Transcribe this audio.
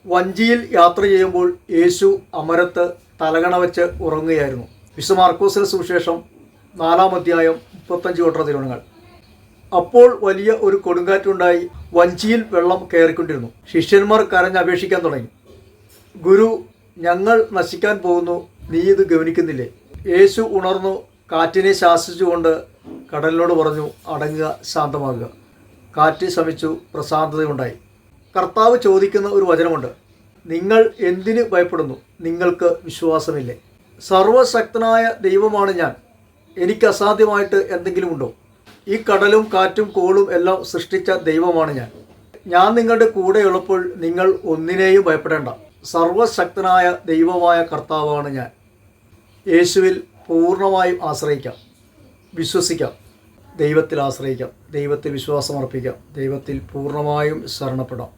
വഞ്ചിയിൽ യാത്ര ചെയ്യുമ്പോൾ യേശു അമരത്ത് തലകണ വെച്ച് ഉറങ്ങുകയായിരുന്നു. വിശുദ്ധ മാർക്കോസിന്റെ സുവിശേഷം 4-ാം അധ്യായം 35 തിരുവചനങ്ങൾ. അപ്പോൾ വലിയ ഒരു കൊടുങ്കാറ്റുണ്ടായി വഞ്ചിയിൽ വെള്ളം കയറിക്കൊണ്ടിരുന്നു. ശിഷ്യന്മാർ കരഞ്ഞപേക്ഷിക്കാൻ തുടങ്ങി, ഗുരു, ഞങ്ങൾ നശിക്കാൻ പോകുന്നു, നീ ഇത് ഗവനിക്കുന്നില്ലേ? യേശു ഉണർന്നു കാറ്റിനെ ശാസിച്ചുകൊണ്ട് കടലിനോട് പറഞ്ഞു, അടങ്ങുക, ശാന്തമാകുക. കാറ്റ് ശമിച്ചു, പ്രശാന്തതയുണ്ടായി. കർത്താവ് ചോദിക്കുന്ന ഒരു വചനമുണ്ട്, നിങ്ങൾ എന്തിന് ഭയപ്പെടുന്നു? നിങ്ങൾക്ക് വിശ്വാസമില്ലേ? സർവശക്തനായ ദൈവമാണ് ഞാൻ. എനിക്ക് അസാധ്യമായിട്ട് എന്തെങ്കിലും ഉണ്ടോ? ഈ കടലും കാറ്റും കോളും എല്ലാം സൃഷ്ടിച്ച ദൈവമാണ് ഞാൻ. ഞാൻ നിങ്ങളുടെ കൂടെയുള്ളപ്പോൾ നിങ്ങൾ ഒന്നിനെയും ഭയപ്പെടേണ്ട. സർവശക്തനായ ദൈവമായ കർത്താവാണ് ഞാൻ. യേശുവിൽ പൂർണ്ണമായും ആശ്രയിക്കാം, വിശ്വസിക്കാം, ദൈവത്തിൽ ആശ്രയിക്കാം, ദൈവത്തിൽ വിശ്വാസമർപ്പിക്കാം, ദൈവത്തിൽ പൂർണ്ണമായും ശരണപ്പെടാം.